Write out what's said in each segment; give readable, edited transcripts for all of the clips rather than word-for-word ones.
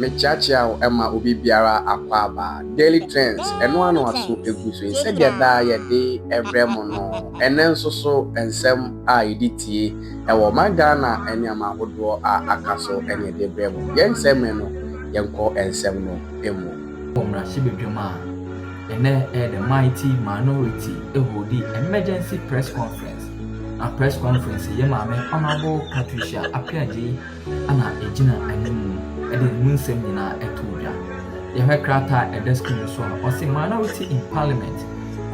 me chacha Emma Ubi Biara Aquaba, Daily Trends, and one or two egusi, said ya die a day every mono, and then so and some IDT, and Womagana and Yama would draw a castle and a day bremo, young semeno, young call and semino, emo. Shibijuma, and then the mighty minority, hold the emergency press conference. A press conference, Yamame, Honorable Patricia Apiaji, Anna Ejina Animu, and the Moon Seminar at Tuja. Yahakrata at the school was a minority in Parliament,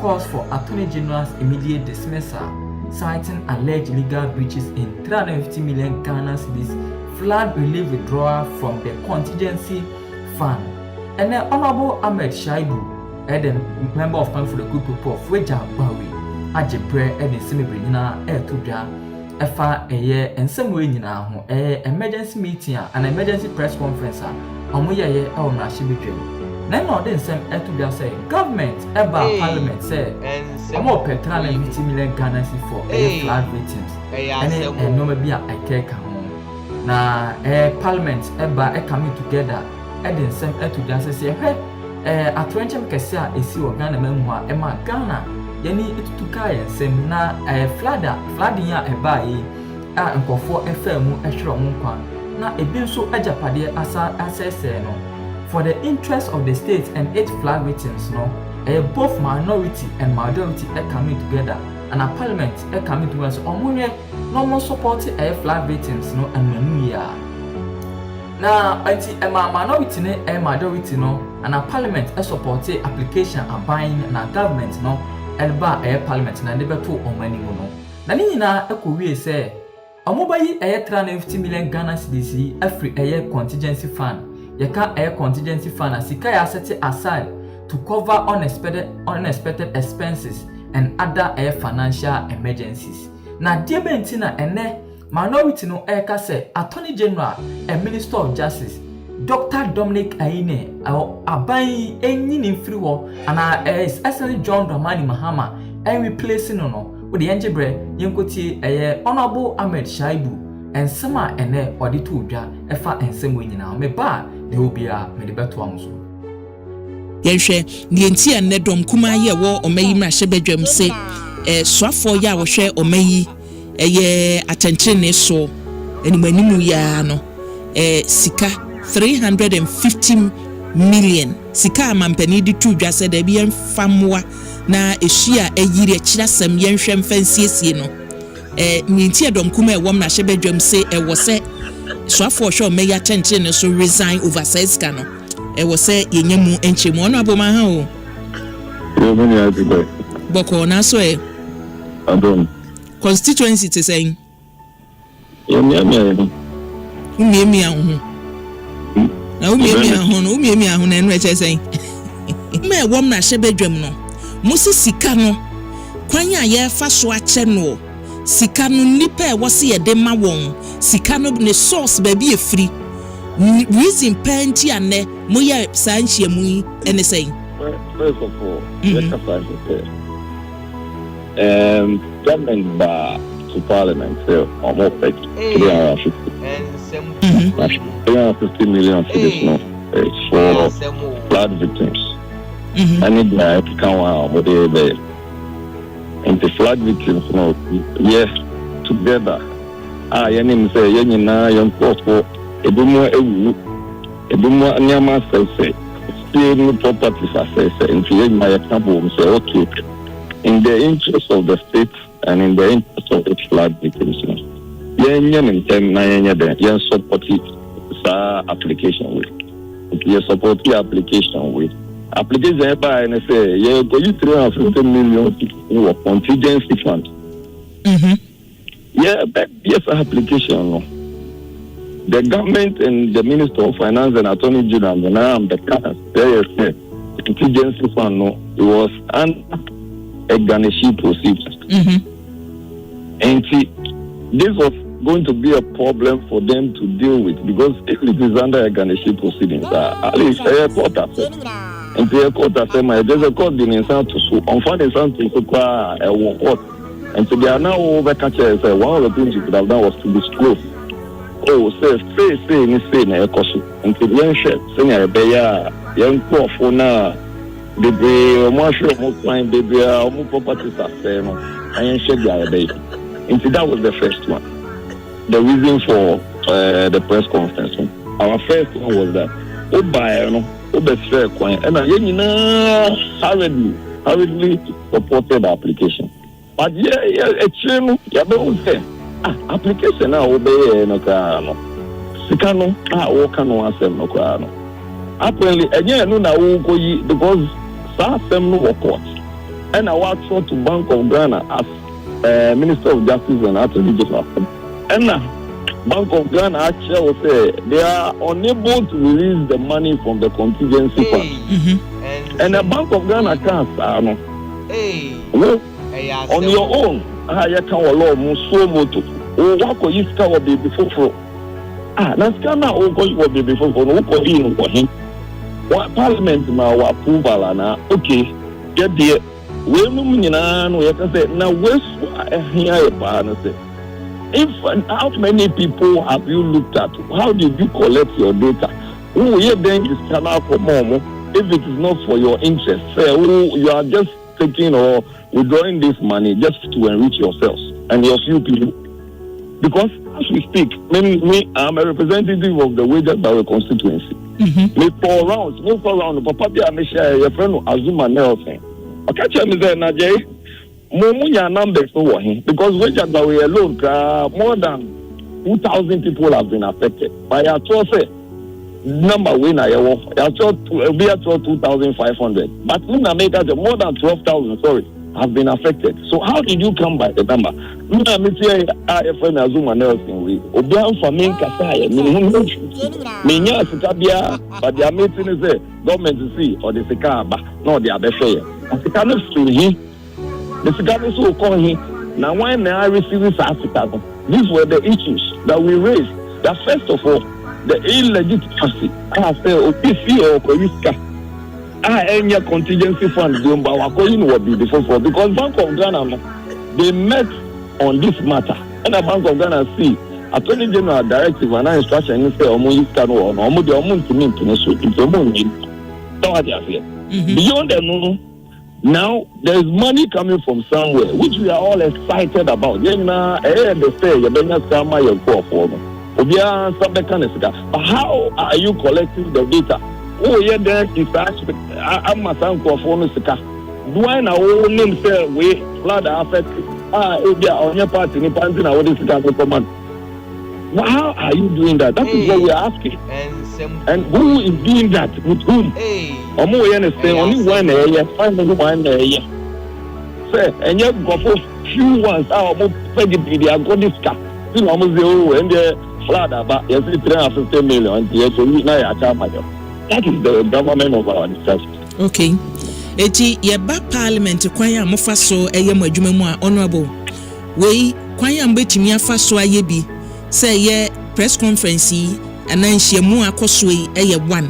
calls for Attorney General's immediate dismissal, citing alleged legal breaches in 350 million Ghana cedis flood relief withdrawal from the contingency fund. And then Honorable Ahmed Shaibu, the member of Parliament for the group of Weja Bawi. Ajepre and Semibrina Tuja Efa a year and some way in our emergency meeting and emergency press conference. Omoya or Nashibitrim. None of them same Tuja say government about Parliament say more per 350 million Ghana for flood victims. And no maybe I take home. Now Parliament about coming together and then same Tuja say hey a 20 Kessia is your Ghana memoir Emma Ghana. Yani itu kaya sem na flooding ya ebayi a nkofo FM ehwere mo kwa na ebi nso ajapade asese no for the interest of the state and its flood victims no both minority and majority are coming together and a parliament are coming together so omunye no more support flood victims no and menuya na anti minority ne majority no and a parliament support application a buying na government no elba parliament na never to omani no na nyina ekowie say omobayi 350 million Ghana cedis afri contingency fund yeka contingency fund asika ya set aside to cover unexpected expenses and other financial emergencies na die benti na ene minority no eka say Attorney General and Minister of Justice Dr. Dominic Ayine abai enyi ni free wo ana essentially John Dramani Mahama and replacing no with the enjebre yenkoti Honorable Ahmed Shaibu and sama ene odi to dwa efa ensem nyina me ba de obia me de beto amso yenhwe ne enti ene dom kuma ye wo omayi mra hyebedwam se soafo ya wo hwe omayi attention so enimanimu ya no sika 350 million sika mampani di tu dwa se da bi enfamwa na ehia eyiri akirasam yenhwem fansiesie no ninti edom kuma ewom na hyebedwam se ewo se soafo hwe meya chenche ne so resign over seska no ewo se yenyemu enchemu ono aboma ha o many happy boy boko na so abon constituency te saying umiemi ahun na umiemi ahun enu eche saying me ewom na hyebedwam no musi sika no kwanya ye fa so ache no sika no nipa e wo se ye de ma won sika no ne source ba bi efri reason penti ane mo ye sanchie mu yi ene saying first of all let's start government ba to parliament so almost 350 million cedis no for flood victims. I need my account with the and the flood victims no yes together yenim say yenina yon posto edumo nyama say still properties assess and create my account say okay in the interest of the state and in the interest of the flood victims yen tem na yen support it application with you support the application with application by and say you go you 350 million for contingency fund but yes application no the government and the Minister of Finance and Attorney General now the contingency fund no it was an garnishee procedure and this was going to be a problem for them to deal with because if it is under a garnishee proceedings at least a court affair and the court affair there's a court in South to so on find something to court and so they are now over catches one of the things you could have done was to disclose oh say ni say na ekoso nti yen hwe senya ebeya yen krofo na bebe mo ahwe mo plan bebe mo properties affair no yen hwe dia ebeya nti that was the first one. The reason for the press conference. Our first one was that hurriedly supported the application. But application now obey no kano. Sikano no asem no kano. Apparently again no na ukoyi because some no court. And I was to Bank of Ghana as Minister of Justice and Attorney General. And Bank of Ghana actually will say they are unable to release the money from the contingency fund. And the Bank of Ghana can't on your own. You can law so moto. What could you scour be before? That's Ghana will be before no in for him. What Parliament now approval and okay, get there. We can say now where's here if how many people have you looked at? How did you collect your data? Who here then is cannot for more if it is not for your interest? Say, you are just taking or withdrawing this money just to enrich yourselves and your few people. Because as we speak, me I'm a representative of the Wages constituency. Me 4 rounds, Papa be a share your friend Azuma Nelson. I catch him there, Najay. Mumunya numbers over him because we alone more than 2,000 people have been affected. By a say number winner, be at 2,500. But in America, more than 12,000, have been affected. So how did you come by the number? IFN Azuma Nelson, we Obian for main Kasai, Minya Sitabia, but the meeting is the government to see or the Sikaba, no, the Abeshe. As the kind of him. The Chicago will call him. Now, when I received this Africa, these were the issues that we raised. That first of all, the illegitimacy. I say, OPC or Koyiska. Any contingency fund, will be before because Bank of Ghana, they met on this matter. And the Bank of Ghana see Attorney General directive and instruction and say, Omoyiska no, Omo to mean to so it's beyond the now there is money coming from somewhere which we are all excited about. But how are you collecting the data? Oh yeah, there is actually I'm a son for do I now name say we flood affect on your party in Pantina what is command? How are you doing that? That is what we are asking. And who is doing that? With whom? Only one area, finally one area. Say, and you go for few ones, our pedigree, I got this car. You know, and the flood about 350 million. Yes, so we now that is the government of our disaster. Okay. Eti yeba parliament kwanya mofa so eyem adwuma mu a honorable. We kwanya mbetimi afa so ayebi. Say ye press conference ananhyiamu akoso yi eye 1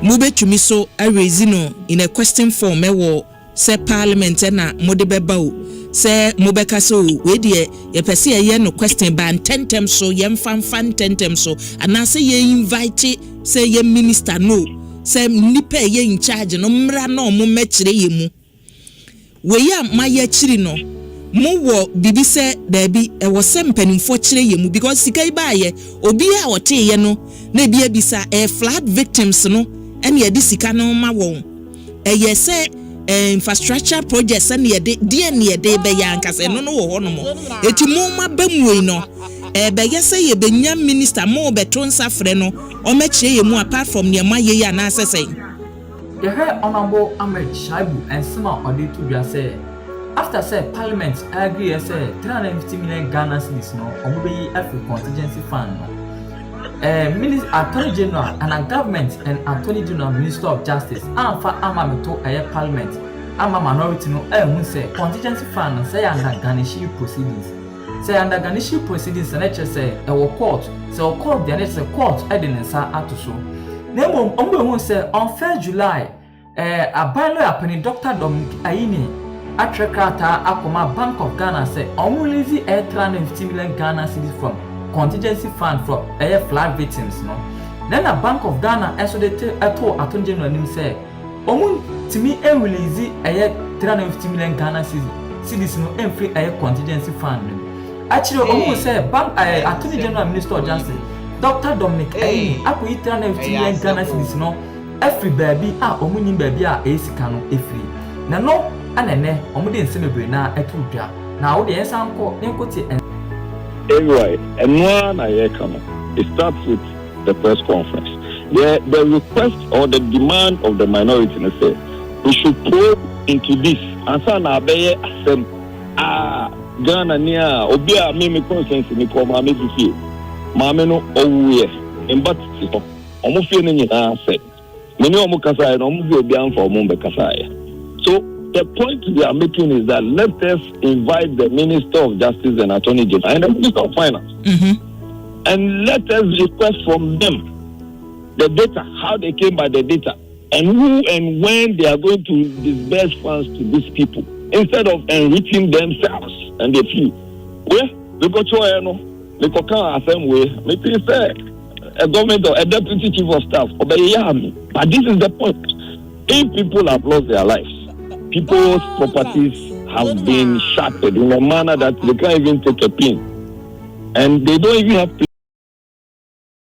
mubetumi so arezi no in a question form ewo say parliament na mode beba o say mobeka so we de ye pese ye no question ban tentem so ye mfanfan tentem so anase ye invite say ye minister no say nipa ye in charge no mra no mo mekire ye mu we ya maye chiri no mo wo bibi se dabi e wo se mpanimfo kire ye mu because sika ibaye obi a wote ye no na bia bisa flood victims no ene ye di sika no ma won ye se infrastructure projects ene ye de ene ye de be ya nkase no wo ho no mo eti mo ma bamwe no be ye se ye benya minister mo beto nsafre no o ma kire ye mu apart from ne ma ye ya na asese the head honorable Ahmed Shaibu and some odi to bia say after say parliament agree say 350 million Ghana cedis no omobeyi African contingency fund no minister attorney general and a government and attorney general minister of justice amfa amameto parliament ama minority no ehun say contingency fund say under garnishing proceedings and let say court so court there is a court evidence ato so nemo ombe say on 1st July a bylaw happening Dr. Dominic Ayine Atrekata Akoma Bank of Ghana say release 350 million Ghana cedis from contingency fund for flood victims no. Then a Bank of Ghana also they told Attorney General him say, "Omun to me release 350 million Ghana cedis no free contingency fund." Actually, Omun say Bank Attorney General Minister of Justice Dr. Dominic Ayine akoi 350 million Ghana cedis no every baby Omun nim baby esika no free. Na no anene omu de nseme na etudwa na wo de ensanko enkoti. Anyway, and one I come. It starts with the press conference. The request or the demand of the minority say we should probe into this. And so now be asem Ghana nia obi a me conscience ni ko ma me fie. Ma me no owuye. Embat si to. Omo fie ni nyina say. Me ni omo kasa no omo bi obi am for omo be kasa ya. So the point we are making is that let us invite the Minister of Justice and Attorney General and the Minister of Finance. And let us request from them the data, how they came by the data, and who and when they are going to disburse funds to these people, instead of enriching themselves and the few. Well, we go to we go the same way. Maybe say a government or a deputy chief of staff, but this is the point. If people have lost their lives, people's properties have been shattered in a manner that they can't even take a pin, and they don't even have